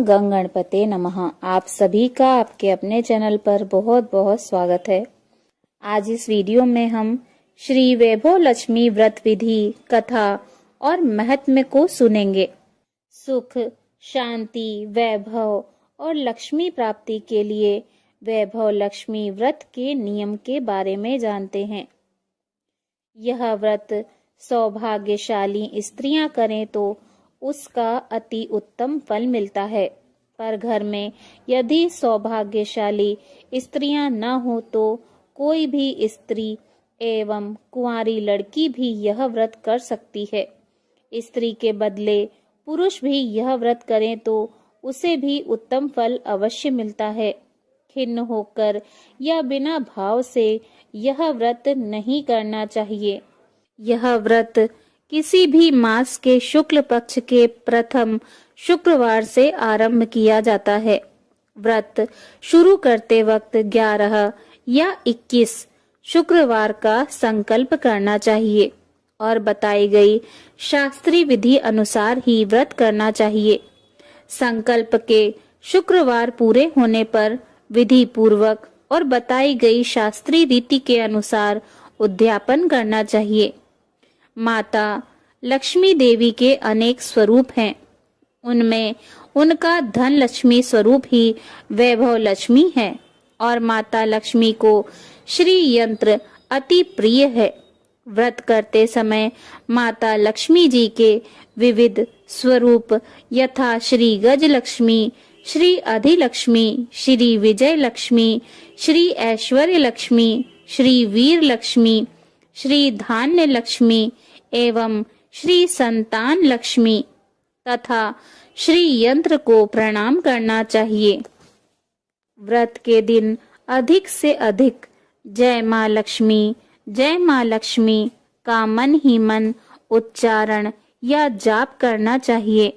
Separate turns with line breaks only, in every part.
गंग गणपते नमः। आप सभी का आपके अपने चैनल पर बहुत बहुत स्वागत है। आज इस वीडियो में हम श्री वैभव लक्ष्मी व्रत विधि, कथा और महत्व को सुनेंगे। सुख, शांति, वैभव और लक्ष्मी प्राप्ति के लिए वैभव लक्ष्मी व्रत के नियम के बारे में जानते हैं। यह व्रत सौभाग्यशाली स्त्रियां करें तो उसका अति उत्तम फल मिलता है, पर घर में यदि सौभाग्यशाली स्त्रियां न हो तो कोई भी स्त्री एवं कुंवारी लड़की भी यह व्रत कर सकती है। स्त्री के बदले पुरुष भी यह व्रत करें तो उसे भी उत्तम फल अवश्य मिलता है। खिन्न होकर या बिना भाव से यह व्रत नहीं करना चाहिए। यह व्रत किसी भी मास के शुक्ल पक्ष के प्रथम शुक्रवार से आरंभ किया जाता है। व्रत शुरू करते वक्त 11 या 21 शुक्रवार का संकल्प करना चाहिए और बताई गई शास्त्रीय विधि अनुसार ही व्रत करना चाहिए। संकल्प के शुक्रवार पूरे होने पर विधि पूर्वक और बताई गई शास्त्रीय रीति के अनुसार उद्यापन करना चाहिए। माता लक्ष्मी देवी के अनेक स्वरूप हैं। उनमें उनका धन लक्ष्मी स्वरूप ही वैभव लक्ष्मी है और माता लक्ष्मी को श्री यंत्र अति प्रिय है। व्रत करते समय माता लक्ष्मी जी के विविध स्वरूप यथा श्री गज लक्ष्मी, श्री अधिलक्ष्मी, श्री विजय लक्ष्मी, श्री ऐश्वर्य लक्ष्मी, श्री वीर लक्ष्मी, श्री धान्य लक्ष्मी एवं श्री संतान लक्ष्मी तथा श्री यंत्र को प्रणाम करना चाहिए। व्रत के दिन अधिक से अधिक जय मां लक्ष्मी का मन ही मन उच्चारण या जाप करना चाहिए।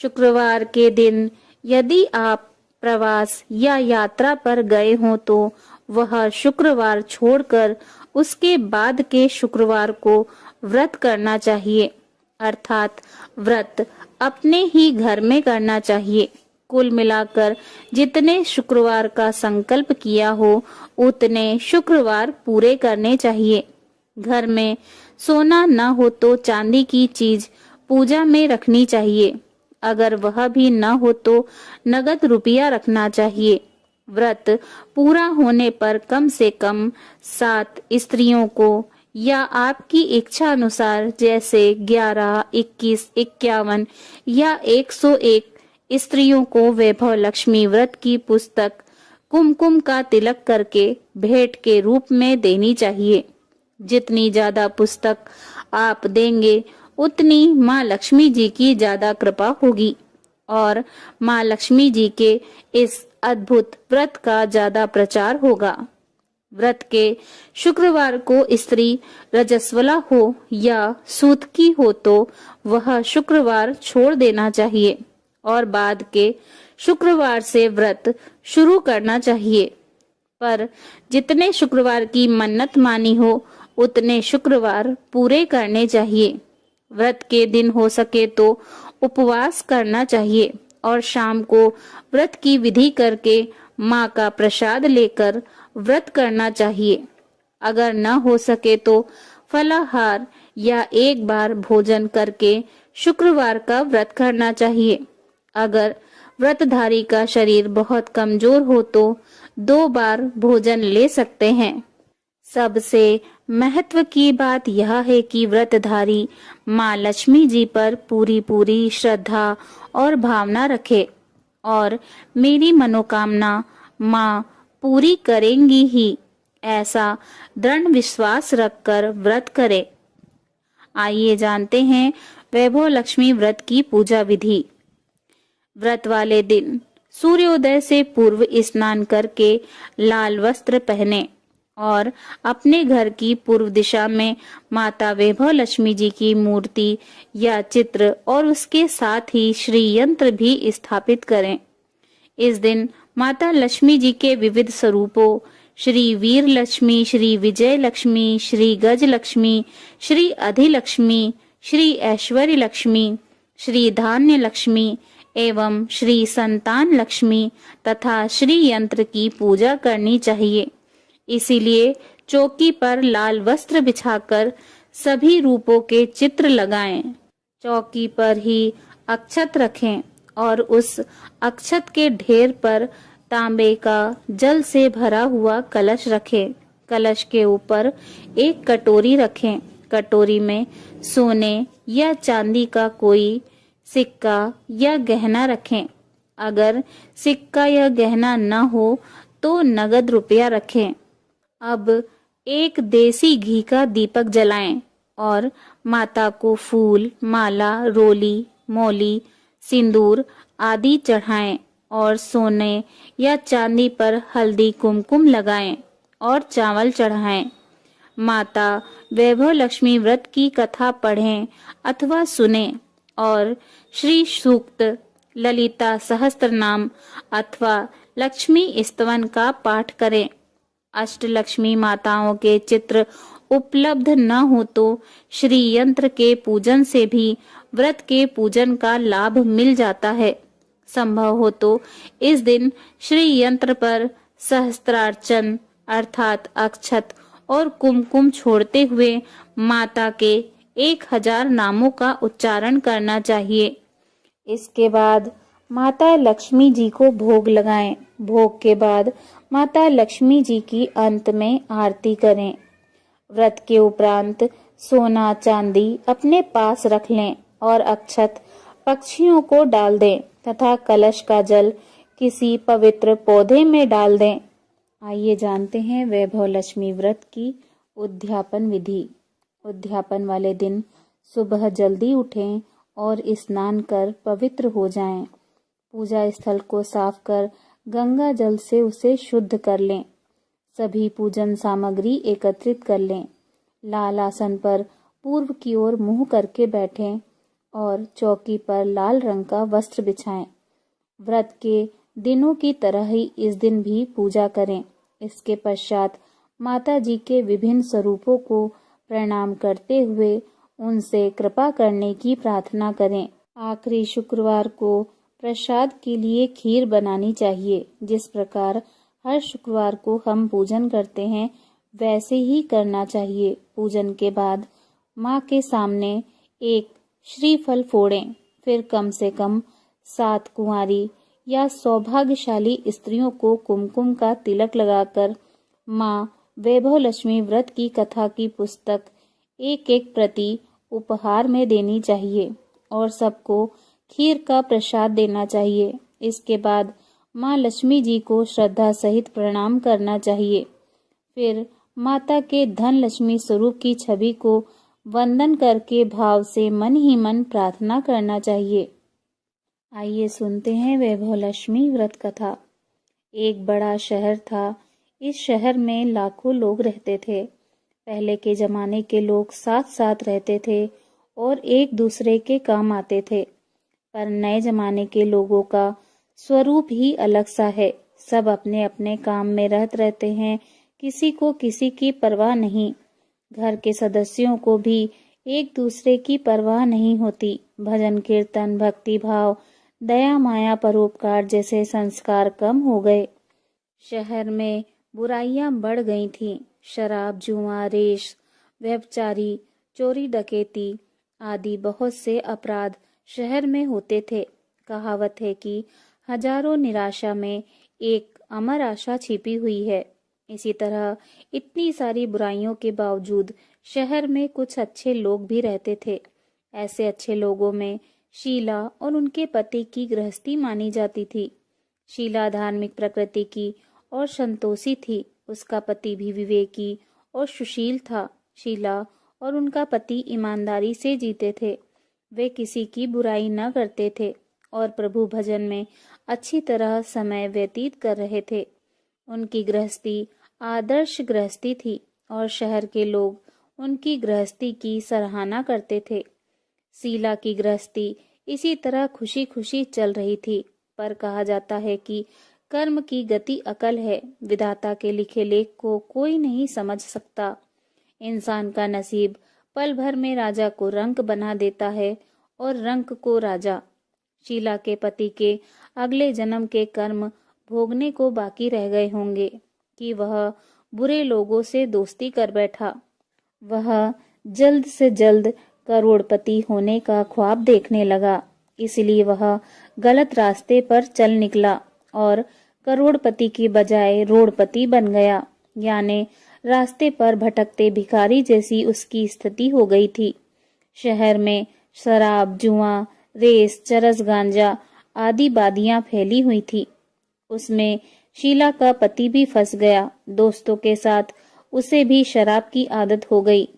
शुक्रवार के दिन यदि आप प्रवास या यात्रा पर गए हों तो वह शुक्रवार छोड़कर उसके बाद के शुक्रवार को व्रत करना चाहिए, अर्थात व्रत अपने ही घर में करना चाहिए। कुल मिलाकर जितने शुक्रवार का संकल्प किया हो उतने शुक्रवार पूरे करने चाहिए। घर में सोना न हो तो चांदी की चीज पूजा में रखनी चाहिए। अगर वह भी न हो तो नगद रुपया रखना चाहिए। व्रत पूरा होने पर कम से कम 7 स्त्रियों को या आपकी इच्छा अनुसार जैसे 11, 21, 51 या 101 स्त्रियों को वैभव लक्ष्मी व्रत की पुस्तक कुमकुम का तिलक करके भेंट के रूप में देनी चाहिए। जितनी ज्यादा पुस्तक आप देंगे उतनी माँ लक्ष्मी जी की ज्यादा कृपा होगी और माँ लक्ष्मी जी के इस अद्भुत व्रत का ज्यादा प्रचार होगा। व्रत के शुक्रवार को स्त्री रजस्वला हो या सूतकी हो तो वह शुक्रवार छोड़ देना चाहिए और बाद के शुक्रवार से व्रत शुरू करना चाहिए। पर जितने शुक्रवार की मन्नत मानी हो उतने शुक्रवार पूरे करने चाहिए। व्रत के दिन हो सके तो उपवास करना चाहिए और शाम को व्रत की विधि करके माँ का प्रसाद लेकर व्रत करना चाहिए। अगर न हो सके तो फलाहार या एक बार भोजन करके शुक्रवार का व्रत करना चाहिए। अगर व्रतधारी का शरीर बहुत कमजोर हो तो 2 बार भोजन ले सकते हैं। सबसे महत्व की बात यह है कि व्रतधारी माँ लक्ष्मी जी पर पूरी श्रद्धा और भावना रखे और मेरी मनोकामना माँ पूरी करेंगी ही, ऐसा दृढ़ विश्वास रखकर व्रत करे। आइए जानते हैं वैभव लक्ष्मी व्रत की पूजा विधि। व्रत वाले दिन सूर्योदय से पूर्व स्नान करके लाल वस्त्र पहने और अपने घर की पूर्व दिशा में माता वैभव लक्ष्मी जी की मूर्ति या चित्र और उसके साथ ही श्री यंत्र भी स्थापित करें। इस दिन माता लक्ष्मी जी के विविध स्वरूपों श्री वीर लक्ष्मी, श्री विजय लक्ष्मी, श्री गज लक्ष्मी, श्री अधिलक्ष्मी, श्री ऐश्वर्य लक्ष्मी, श्री धान्य लक्ष्मी एवं श्री संतान लक्ष्मी तथा श्री यंत्र की पूजा करनी चाहिए। इसीलिए चौकी पर लाल वस्त्र बिछाकर सभी रूपों के चित्र लगाएं। चौकी पर ही अक्षत रखें और उस अक्षत के ढेर पर तांबे का जल से भरा हुआ कलश रखें। कलश के ऊपर एक कटोरी रखें। कटोरी में सोने या चांदी का कोई सिक्का या गहना रखें। अगर सिक्का या गहना न हो तो नगद रुपया रखें। अब एक देसी घी का दीपक जलाएं और माता को फूल, माला, रोली, मौली, सिंदूर आदि चढ़ाएं और सोने या चांदी पर हल्दी कुमकुम लगाएं और चावल चढ़ाएं। माता वैभव लक्ष्मी व्रत की कथा पढ़ें अथवा सुने और श्री सूक्त, ललिता सहस्त्रनाम अथवा लक्ष्मी स्तवन का पाठ करें। अष्टलक्ष्मी माताओं के चित्र उपलब्ध न हो तो श्री यंत्र के पूजन से भी व्रत के पूजन का लाभ मिल जाता है। संभव हो तो इस दिन श्री यंत्र पर सहस्त्रार्चन अर्थात अक्षत और कुमकुम छोड़ते हुए माता के 1000 नामों का उच्चारण करना चाहिए। इसके बाद माता लक्ष्मी जी को भोग लगाएं। भोग के बाद माता लक्ष्मी जी की अंत में आरती करें। व्रत के उपरांत सोना चांदी अपने पास रख लें और अक्षत पक्षियों को डाल दें तथा कलश का जल किसी पवित्र पौधे में डाल दें। आइए जानते हैं वैभव लक्ष्मी व्रत की उद्यापन विधि। उद्यापन वाले दिन सुबह जल्दी उठें और स्नान कर पवित्र हो जाएं। पूजा स्थल को साफ कर गंगा जल से उसे शुद्ध कर लें। सभी पूजन सामग्री एकत्रित कर लें। लाल आसन पर पूर्व की ओर मुंह करके बैठें और चौकी पर लाल रंग का वस्त्र बिछाएं। व्रत के दिनों की तरह ही इस दिन भी पूजा करें। इसके पश्चात माता जी के विभिन्न स्वरूपों को प्रणाम करते हुए उनसे कृपा करने की प्रार्थना करें। आखिरी शुक्रवार को प्रसाद के लिए खीर बनानी चाहिए। जिस प्रकार हर शुक्रवार को हम पूजन करते हैं वैसे ही करना चाहिए। पूजन के बाद माँ के सामने एक श्रीफल फोड़ें। फिर कम से कम 7 कुंवारी या सौभाग्यशाली स्त्रियों को कुमकुम का तिलक लगाकर माँ वैभव लक्ष्मी व्रत की कथा की पुस्तक एक एक प्रति उपहार में देनी चाहिए और सबको खीर का प्रसाद देना चाहिए। इसके बाद माँ लक्ष्मी जी को श्रद्धा सहित प्रणाम करना चाहिए। फिर माता के धन लक्ष्मी स्वरूप की छवि को वंदन करके भाव से मन ही मन प्रार्थना करना चाहिए। आइए सुनते हैं वैभव लक्ष्मी व्रत कथा। एक बड़ा शहर था। इस शहर में लाखों लोग रहते थे। पहले के जमाने के लोग साथ साथ रहते थे और एक दूसरे के काम आते थे। पर नए जमाने के लोगों का स्वरूप ही अलग सा है। सब अपने अपने काम में रहते हैं। किसी को किसी की परवाह नहीं। घर के सदस्यों को भी एक दूसरे की परवाह नहीं होती। भजन कीर्तन, भक्ति भाव, दया माया, परोपकार जैसे संस्कार कम हो गए। शहर में बुराइयां बढ़ गई थीं। शराब, जुआ, रेश, व्यभिचारी, चोरी डकैती आदि बहुत से अपराध शहर में होते थे। कहावत है कि हजारों निराशा में एक अमर आशा छिपी हुई है। इसी तरह इतनी सारी बुराइयों के बावजूद शहर में कुछ अच्छे लोग भी रहते थे। ऐसे अच्छे लोगों में शीला और उनके पति की गृहस्थी मानी जाती थी। शीला धार्मिक प्रकृति की और संतोषी थी। उसका पति भी विवेकी और सुशील था। शीला और उनका पति ईमानदारी से जीते थे। वे किसी की बुराई न करते थे और प्रभु भजन में अच्छी तरह समय व्यतीत कर रहे थे। उनकी गृहस्थी आदर्श गृहस्थी थी और शहर के लोग उनकी गृहस्थी की सराहना करते थे। शीला की गृहस्थी इसी तरह खुशी खुशी चल रही थी। पर कहा जाता है कि कर्म की गति अकल है। विधाता के लिखे लेख को कोई नहीं समझ सकता। इंसान का नसीब पल भर में राजा को रंक बना देता है और रंक को राजा। शीला के पति के अगले जन्म के कर्म भोगने को बाकी रह गए होंगे कि वह बुरे लोगों से दोस्ती कर बैठा। वह जल्द से जल्द करोड़पति होने का ख्वाब देखने लगा, इसलिए वह गलत रास्ते पर चल निकला और करोड़पति की बजाय रोड़पति बन गया, यानी रास्ते पर भटकते भिखारी जैसी उसकी स्थिति हो गई थी। शहर में शराब, जुआ, रेस, चरस, गांजा आदि बादियां फैली हुई थी। उसमें शीला का पति भी फंस गया। दोस्तों के साथ उसे भी शराब की आदत हो गई।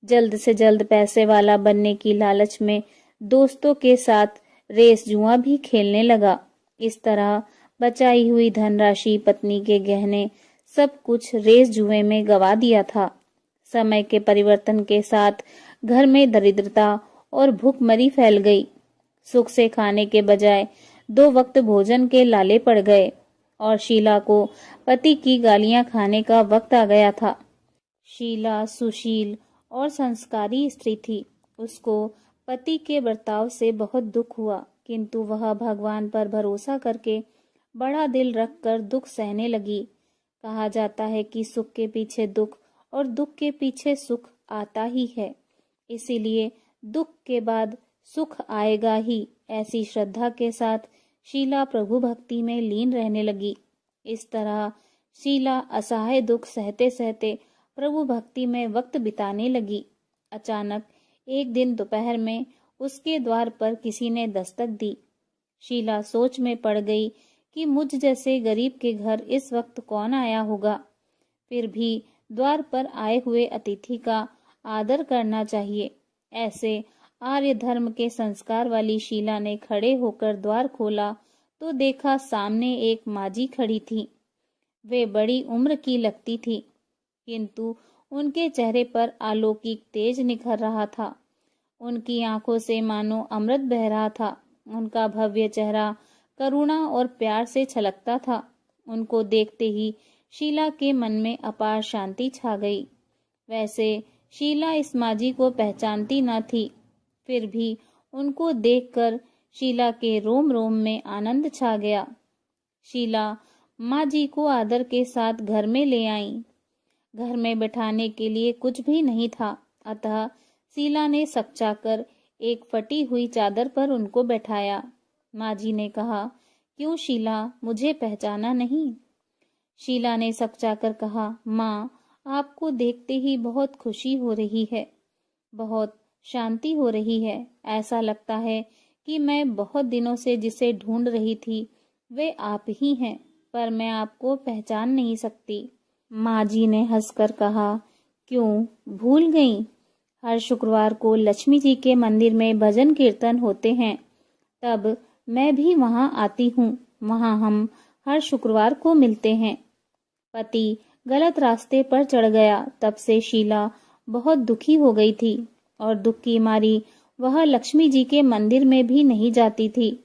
जल्द से जल्द पैसे वाला बनने की लालच में दोस्तों के साथ रेस, जुआ भी खेलने लगा। इस तरह बचाई हुई धनराशि, पत्नी के गहने, सब कुछ रेस जुए में गवा दिया था। समय के परिवर्तन के साथ घर में दरिद्रता और भूखमरी फैल गई। सुख से खाने के बजाय 2 वक्त भोजन के लाले पड़ गए और शीला को पति की गालियां खाने का वक्त आ गया था। शीला सुशील और संस्कारी स्त्री थी। उसको पति के बर्ताव से बहुत दुख हुआ, किंतु वह भगवान पर भरोसा करके बड़ा दिल रखकर दुख सहने लगी। कहा जाता है कि सुख के पीछे दुख और दुख के पीछे सुख आता ही है, इसीलिए दुख के बाद सुख आएगा ही। ऐसी श्रद्धा के साथ शीला प्रभु भक्ति में लीन रहने लगी। इस तरह शीला असहाय दुख सहते सहते प्रभु भक्ति में वक्त बिताने लगी। अचानक एक दिन दोपहर में उसके द्वार पर किसी ने दस्तक दी। शीला सोच में पड़ गई कि मुझ जैसे गरीब के घर इस वक्त कौन आया होगा। फिर भी द्वार पर आए हुए अतिथि का आदर करना चाहिए। ऐसे आर्य धर्म के संस्कार वाली शीला ने खड़े होकर द्वार खोला तो देखा सामने एक माजी खड़ी थी। वे बड़ी उम्र की लगती थी, किंतु उनके चेहरे पर अलौकिक तेज निखर रहा था। उनकी आंखों से मानो अमृत बह रहा था। उनका भव्य चेहरा करुणा और प्यार से छलकता था। उनको देखते ही शीला के मन में अपार शांति छा गई। वैसे शीला इस माजी को पहचानती न थी, फिर भी उनको देखकर शीला के रोम रोम में आनंद छा गया। शीला माजी को आदर के साथ घर में ले आई। घर में बैठाने के लिए कुछ भी नहीं था, अतः शीला ने सकचाकर एक फटी हुई चादर पर उनको बैठाया। माजी ने कहा, क्यों शीला, मुझे पहचाना नहीं? शीला ने सकचाकर कहा, माँ, आपको देखते ही बहुत खुशी हो रही है, बहुत शांति हो रही है। ऐसा लगता है कि मैं बहुत दिनों से जिसे ढूंढ रही थी वे आप ही हैं, पर मैं आपको पहचान नहीं सकती। माँ जी ने हंसकर कहा, क्यों भूल गई? हर शुक्रवार को लक्ष्मी जी के मंदिर में भजन कीर्तन होते हैं, तब मैं भी वहां आती हूँ। वहां हम हर शुक्रवार को मिलते हैं। पति गलत रास्ते पर चढ़ गया। तब से शीला बहुत दुखी हो गई थी और दुख की मारी वह लक्ष्मी जी के मंदिर में भी नहीं जाती थी।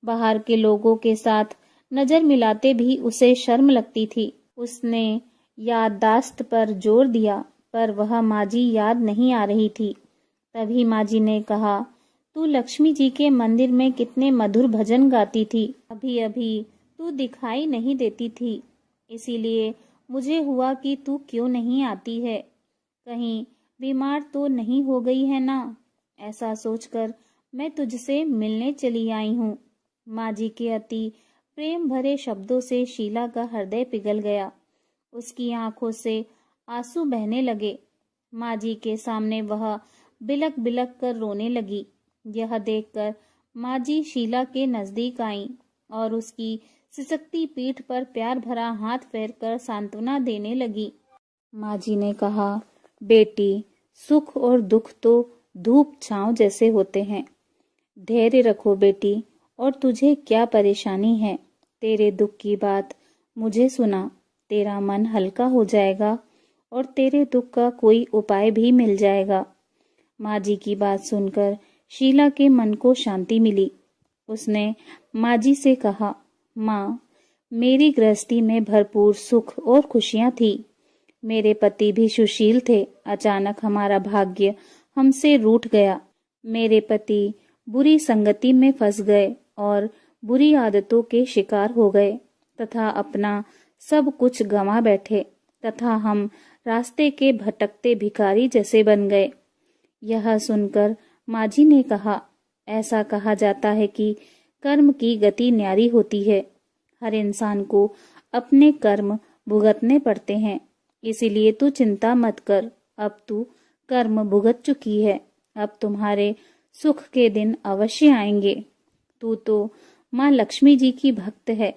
बाहर के लोगों के साथ नजर मिलाते भी उसे शर्म लगती थी। उसने याददाश्त पर जोर दिया, पर वह माजी याद नहीं आ रही थी। तभी माजी ने कहा, तू लक्ष्मी जी के मंदिर में कितने मधुर भजन गाती थी, अभी अभी तू दिखाई नहीं देती थी, इसीलिए मुझे हुआ कि तू क्यों नहीं आती है, कहीं बीमार तो नहीं हो गई है ना। ऐसा सोचकर मैं तुझसे मिलने चली आई हूँ। माजी के अति प्रेम भरे शब्दों से शीला का हृदय पिघल गया। उसकी आंखों से आंसू बहने लगे। माजी के सामने वह बिलक बिलक कर रोने लगी। यह देखकर माजी शीला के नजदीक आई और उसकी सिसकती पीठ पर प्यार भरा हाथ फेरकर सांत्वना देने लगी। माजी ने कहा, बेटी, सुख और दुख तो धूप छांव जैसे होते हैं। धैर्य रखो बेटी, और तुझे क्या परेशानी है? तेरे दुख की बात मुझे सुना, तेरा मन हल्का हो जाएगा और तेरे दुख का कोई उपाय भी मिल जाएगा। माजी की बात सुनकर शीला के मन को शांति मिली। उसने माजी से कहा, माँ, मेरी गृहस्थी में भरपूर सुख और खुशियां थी। मेरे पति भी सुशील थे। अचानक हमारा भाग्य हमसे रूठ गया। मेरे पति बुरी संगति में फंस गए और बुरी आदतों के शिकार हो गए तथा अपना सब कुछ गंवा बैठे तथा हम रास्ते के भटकते भिखारी जैसे बन गए। यह सुनकर माँ जी ने कहा, ऐसा कहा जाता है कि कर्म की गति न्यारी होती है। हर इंसान को अपने कर्म भुगतने पड़ते हैं, इसीलिए तू चिंता मत कर। अब तू कर्म भुगत चुकी है, अब तुम्हारे सुख के दिन अवश्य आएंगे। तू तो माँ लक्ष्मी जी की भक्त है।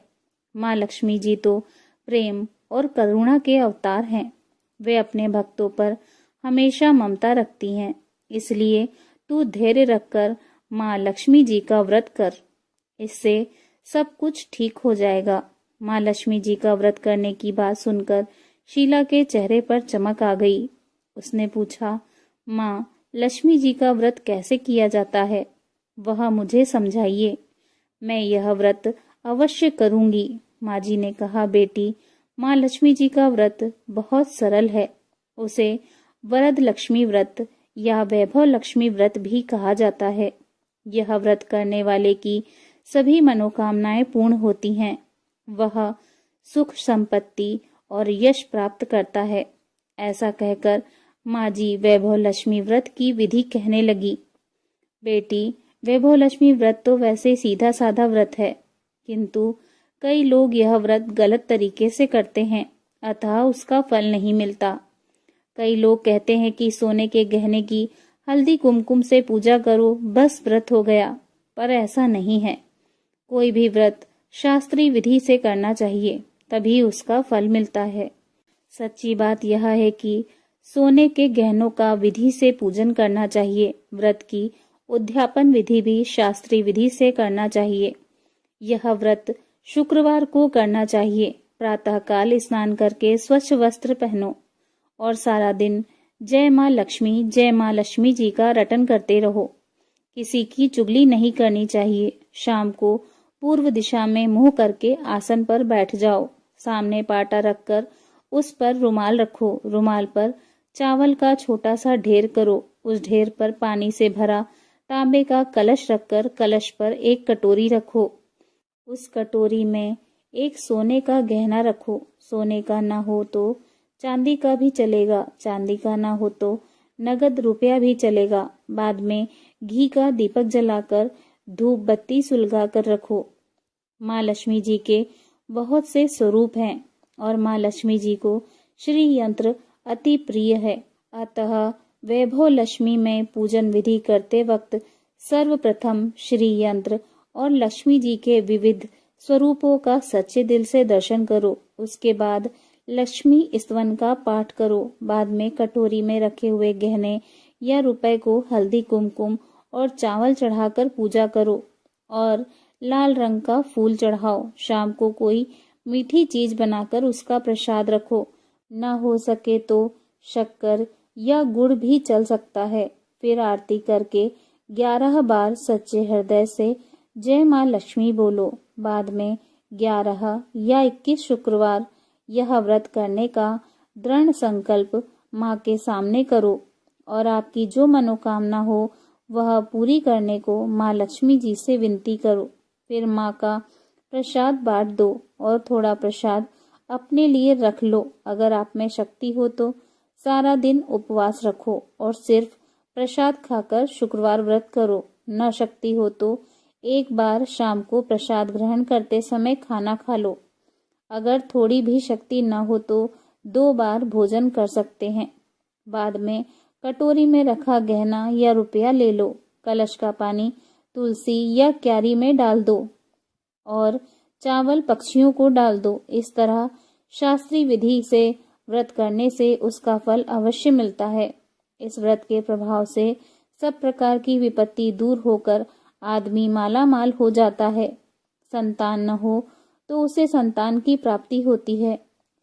माँ लक्ष्मी जी तो प्रेम और करुणा के अवतार हैं। वे अपने भक्तों पर हमेशा ममता रखती हैं। इसलिए तू धैर्य रखकर माँ लक्ष्मी जी का व्रत कर, इससे सब कुछ ठीक हो जाएगा। माँ लक्ष्मी जी का व्रत करने की बात सुनकर शीला के चेहरे पर चमक आ गई। उसने पूछा, माँ लक्ष्मी जी का व्रत कैसे किया जाता है, वह मुझे समझाइए। मैं यह व्रत अवश्य करूंगी। माँ जी ने कहा, बेटी, माँ लक्ष्मी जी का व्रत बहुत सरल है। उसे वरद लक्ष्मी व्रत या वैभव लक्ष्मी व्रत भी कहा जाता है। यह व्रत करने वाले की सभी मनोकामनाएं पूर्ण होती हैं। वह सुख संपत्ति और यश प्राप्त करता है। ऐसा कहकर माँ जी वैभव लक्ष्मी व्रत की विधि कहने लगी। बेटी, वैभव लक्ष्मी व्रत तो वैसे सीधा साधा व्रत है, किंतु कई लोग यह व्रत गलत तरीके से करते हैं, अतः उसका फल नहीं मिलता। कई लोग कहते हैं कि सोने के गहने की हल्दी कुमकुम से पूजा करो, बस व्रत हो गया, पर ऐसा नहीं है। कोई भी व्रत शास्त्रीय विधि से करना चाहिए, तभी उसका फल मिलता है। सच्ची बात यह है कि सोने के गहनों का विधि से पूजन करना चाहिए। व्रत की उद्यापन विधि भी शास्त्रीय विधि से करना चाहिए। यह व्रत शुक्रवार को करना चाहिए। प्रातःकाल स्नान करके स्वच्छ वस्त्र पहनो और सारा दिन जय माँ लक्ष्मी जी का रटन करते रहो। किसी की चुगली नहीं करनी चाहिए। शाम को पूर्व दिशा में मुंह करके आसन पर बैठ जाओ। सामने पाटा रखकर उस पर रुमाल रखो। रुमाल पर चावल का छोटा सा ढेर करो। उस ढेर पर पानी से भरा तांबे का कलश रखकर कलश पर एक कटोरी रखो। उस कटोरी में एक सोने का गहना रखो। सोने का ना हो तो चांदी का भी चलेगा, चांदी का ना हो तो नगद रुपया भी चलेगा। बाद में घी का दीपक जलाकर धूप बत्ती सुलगा कर रखो। माँ लक्ष्मी जी के बहुत से स्वरूप हैं और माँ लक्ष्मी जी को श्री यंत्र अति प्रिय है। अतः वैभव लक्ष्मी में पूजन विधि करते वक्त सर्वप्रथम श्री यंत्र और लक्ष्मी जी के विविध स्वरूपों का सच्चे दिल से दर्शन करो। उसके बाद लक्ष्मी स्तवन का पाठ करो। बाद में कटोरी में रखे हुए गहने या रुपए को हल्दी कुमकुम और चावल चढ़ाकर पूजा करो और लाल रंग का फूल चढ़ाओ। शाम को कोई मीठी चीज बनाकर उसका प्रसाद रखो। न हो सके तो शक्कर या गुड़ भी चल सकता है। फिर आरती करके 11 बार सच्चे हृदय से जय माँ लक्ष्मी बोलो। बाद में 11 या 21 शुक्रवार यह व्रत करने का दृढ़ संकल्प माँ के सामने करो और आपकी जो मनोकामना हो वह पूरी करने को माँ लक्ष्मी जी से विनती करो। फिर माँ का प्रसाद बांट दो और थोड़ा प्रसाद अपने लिए रख लो। अगर आप में शक्ति हो तो सारा दिन उपवास रखो और सिर्फ प्रसाद खाकर शुक्रवार व्रत करो। न शक्ति हो तो एक बार शाम को प्रसाद ग्रहण करते समय खाना खा लो। अगर थोड़ी भी शक्ति न हो तो 2 बार भोजन कर सकते हैं। बाद में कटोरी में रखा गहना या रुपया ले लो। कलश का पानी तुलसी या क्यारी में डाल दो और चावल पक्षियों को डाल दो। इस तरह शास्त्रीय विधि से व्रत करने से उसका फल अवश्य मिलता है। इस व्रत के प्रभाव से सब प्रकार की विपत्ति दूर होकर आदमी माला माल हो जाता है। संतान न हो तो उसे संतान की प्राप्ति होती है।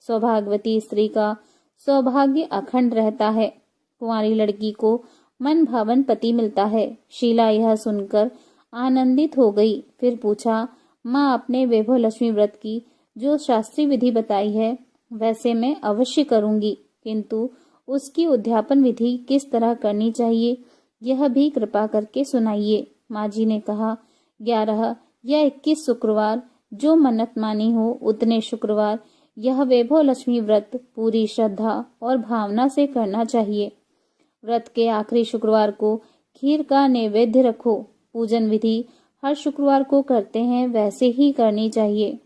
सौभाग्यवती स्त्री का सौभाग्य अखंड रहता है। कुंवारी लड़की को मन भावन पति मिलता है। शीला यह सुनकर आनंदित हो गई। फिर पूछा, माँ आपने वैभव लक्ष्मी व्रत की जो शास्त्रीय विधि बताई है वैसे मैं अवश्य करूंगी, किंतु उसकी उद्यापन विधि किस तरह करनी चाहिए यह भी कृपा करके सुनाइए। माँ जी ने कहा, 11 या 21 शुक्रवार जो मन्नत मानी हो उतने शुक्रवार यह वैभव लक्ष्मी व्रत पूरी श्रद्धा और भावना से करना चाहिए। व्रत के आखिरी शुक्रवार को खीर का नैवेद्य रखो। पूजन विधि हर शुक्रवार को करते हैं वैसे ही करनी चाहिए।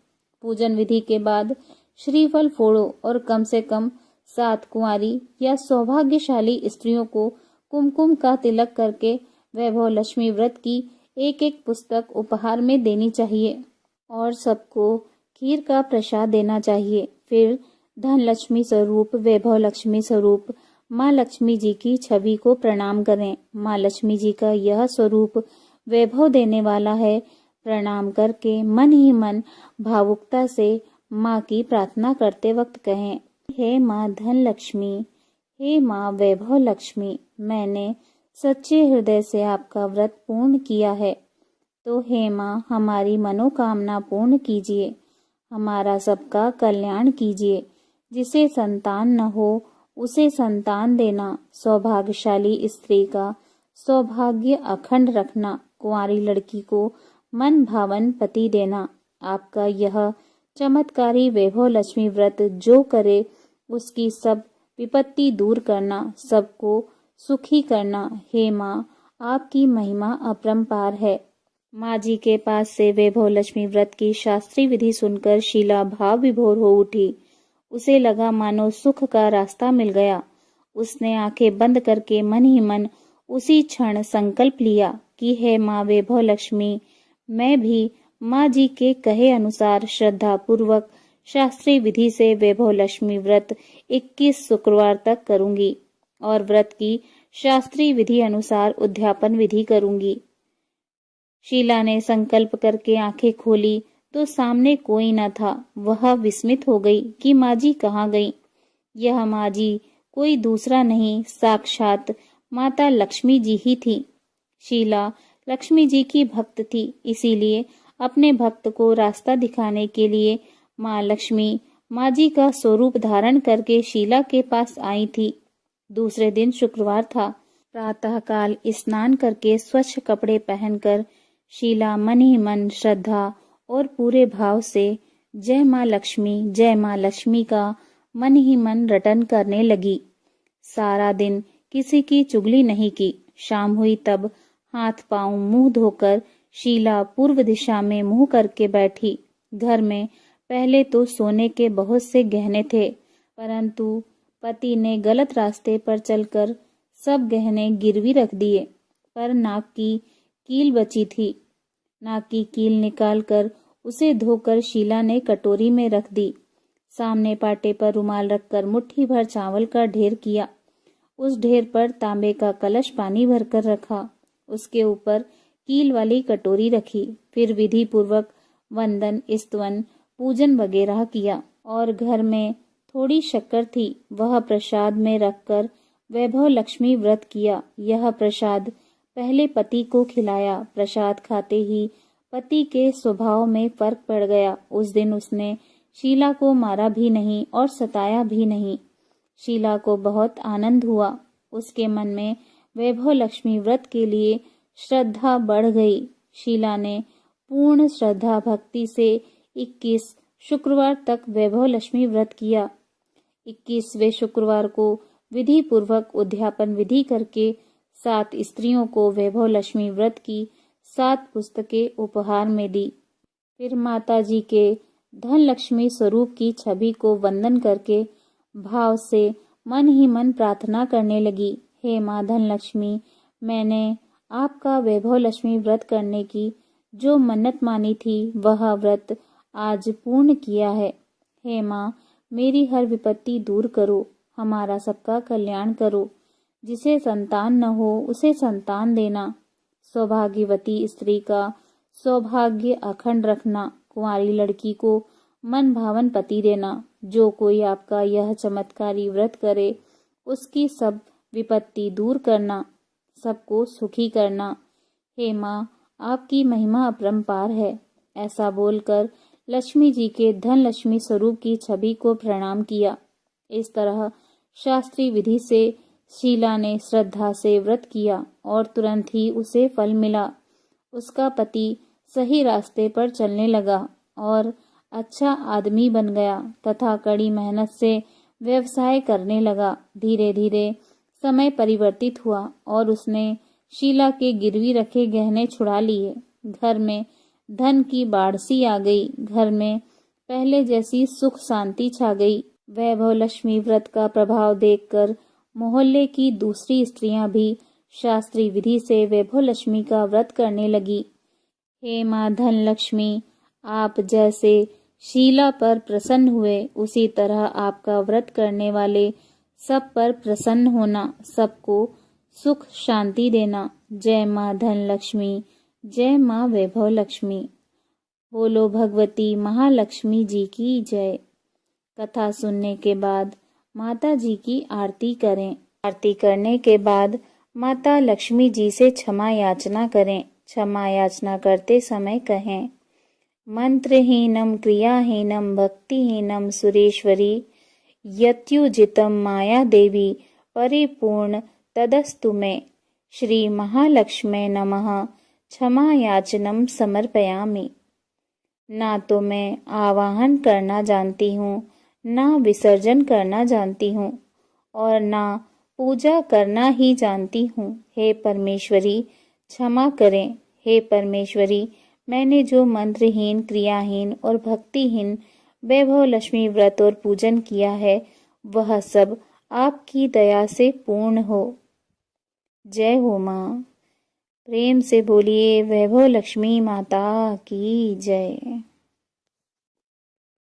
पूजन विधि के बाद श्रीफल फोड़ो और कम से कम 7 कुंवारी या सौभाग्यशाली स्त्रियों को कुमकुम का तिलक करके वैभव लक्ष्मी व्रत की एक पुस्तक उपहार में देनी चाहिए और सबको खीर का प्रसाद देना चाहिए। फिर धन लक्ष्मी स्वरूप वैभव लक्ष्मी स्वरूप माँ लक्ष्मी जी की छवि को प्रणाम करें। माँ लक्ष्मी जी का यह स्वरूप वैभव देने वाला है। प्रणाम करके मन ही मन भावुकता से माँ की प्रार्थना करते वक्त कहें, हे माँ धन लक्ष्मी, हे माँ वैभव लक्ष्मी, मैंने सच्चे हृदय से आपका व्रत पूर्ण किया है, तो हे माँ हमारी मनोकामना पूर्ण कीजिए, हमारा सबका कल्याण कीजिए। जिसे संतान न हो उसे संतान देना, सौभाग्यशाली स्त्री का सौभाग्य अखंड रखना, कुंवारी लड़की को मन भावन पति देना। आपका यह चमत्कारी वैभव लक्ष्मी व्रत जो करे उसकी सब विपत्ति दूर करना, सबको सुखी करना। हे माँ आपकी महिमा अपरंपार है। माँ जी के पास से वैभव लक्ष्मी व्रत की शास्त्रीय विधि सुनकर शीला भाव विभोर हो उठी। उसे लगा मानो सुख का रास्ता मिल गया। उसने आंखें बंद करके मन ही मन उसी क्षण संकल्प लिया कि हे माँ वैभव लक्ष्मी, मैं भी माँ जी के कहे अनुसार श्रद्धा पूर्वक शास्त्रीय विधि से वैभव लक्ष्मी व्रत 21 शुक्रवार तक करूंगी और व्रत की शास्त्रीय विधि अनुसार उद्यापन विधि करूंगी। शीला ने संकल्प करके आंखें खोली तो सामने कोई न था। वह विस्मित हो गई कि माँ जी कहाँ गई। यह माँ जी कोई दूसरा नहीं, साक्षात माता लक्ष्मी जी ही थी। शीला लक्ष्मी जी की भक्त थी, इसीलिए अपने भक्त को रास्ता दिखाने के लिए माँ लक्ष्मी माँ जी का स्वरूप धारण करके शीला के पास आई थी। दूसरे दिन शुक्रवार था। प्रातःकाल स्नान करके स्वच्छ कपड़े पहनकर शीला मन ही मन श्रद्धा और पूरे भाव से जय माँ लक्ष्मी का मन ही मन रटन करने लगी। सारा दिन किसी की चुगली नहीं की। शाम हुई तब हाथ पांव मुंह धोकर शीला पूर्व दिशा में मुंह करके बैठी। घर में पहले तो सोने के बहुत से गहने थे, परंतु पति ने गलत रास्ते पर चलकर सब गहने गिरवी रख दिए। पर नाक की कील बची थी। नाक की कील निकालकर उसे धोकर शीला ने कटोरी में रख दी। सामने पाटे पर रुमाल रखकर मुट्ठी भर चावल का ढेर किया। उस ढेर पर तांबे का कलश पानी भरकर रखा। उसके ऊपर कील वाली कटोरी रखी। फिर विधि पूर्वक वंदन, स्तवन, पूजन वगैरह किया और घर में थोड़ी शक्कर थी, वह प्रसाद में रखकर वैभव लक्ष्मी व्रत किया। यह प्रसाद पहले पति को खिलाया। प्रसाद खाते ही पति के स्वभाव में फर्क पड़ गया। उस दिन उसने शीला को मारा भी नहीं और सताया भी नहीं। शीला को बहुत आनंद हुआ। उसके मन में वैभव लक्ष्मी व्रत के लिए श्रद्धा बढ़ गई। शीला ने पूर्ण श्रद्धा भक्ति से 21 शुक्रवार तक वैभव लक्ष्मी व्रत किया। 21वें शुक्रवार को विधि पूर्वक उद्यापन विधि करके 7 स्त्रियों को वैभव लक्ष्मी व्रत की 7 पुस्तकें उपहार में दी। फिर माता जी के धन लक्ष्मी स्वरूप की छवि को वंदन करके भाव से मन ही मन प्रार्थना करने लगी, हे माँ धन लक्ष्मी, मैंने आपका वैभव लक्ष्मी व्रत करने की जो मन्नत मानी थी वह व्रत आज पूर्ण किया है। हे माँ मेरी हर विपत्ति दूर करो, हमारा सबका कल्याण करो। जिसे संतान न हो उसे संतान देना, सौभाग्यवती स्त्री का सौभाग्य अखंड रखना, कुंवारी लड़की को मन भावन पति देना। जो कोई आपका यह चमत्कारी व्रत करे उसकी सब विपत्ति दूर करना, सबको सुखी करना। हे माँ आपकी महिमा अपरंपार है। ऐसा बोलकर लक्ष्मी जी के धन लक्ष्मी स्वरूप की छवि को प्रणाम किया। इस तरह शास्त्रीय विधि से शीला ने श्रद्धा से व्रत किया और तुरंत ही उसे फल मिला। उसका पति सही रास्ते पर चलने लगा और अच्छा आदमी बन गया तथा कड़ी मेहनत से व्यवसाय करने लगा। धीरे धीरे समय परिवर्तित हुआ और उसने शीला के गिरवी रखे गहने छुड़ा लिए। घर में धन की बाढ़ सी आ गई। घर में पहले जैसी सुख शांति छा गई। वैभव लक्ष्मी व्रत का प्रभाव देखकर मोहल्ले की दूसरी स्त्रियां भी शास्त्रीय विधि से वैभव लक्ष्मी का व्रत करने लगी। हे माँ धन लक्ष्मी, आप जैसे शीला पर प्रसन्न हुए उसी तरह आपका व्रत करने वाले सब पर प्रसन्न होना, सबको सुख शांति देना। जय माँ धन लक्ष्मी, जय माँ वैभव लक्ष्मी। बोलो भगवती महालक्ष्मी जी की जय। कथा सुनने के बाद माता जी की आरती करें। आरती करने के बाद माता लक्ष्मी जी से क्षमा याचना करें। क्षमा याचना करते समय कहें, मंत्रहीनम क्रियाहीनम भक्तिहीनम सुरेश्वरी यत्युजितम माया देवी परिपूर्ण तदस्तु मे। श्री महालक्ष्मी नमः। क्षमा याचनम समर्पयामि। ना तो मैं आवाहन करना जानती हूँ, ना विसर्जन करना जानती हूँ और ना पूजा करना ही जानती हूँ। हे परमेश्वरी क्षमा करें। हे परमेश्वरी, मैंने जो मंत्रहीन, क्रियाहीन और भक्तिहीन वैभव लक्ष्मी व्रत और पूजन किया है वह सब आपकी दया से पूर्ण हो। जय हो माँ। प्रेम से बोलिए वैभव लक्ष्मी माता की जय।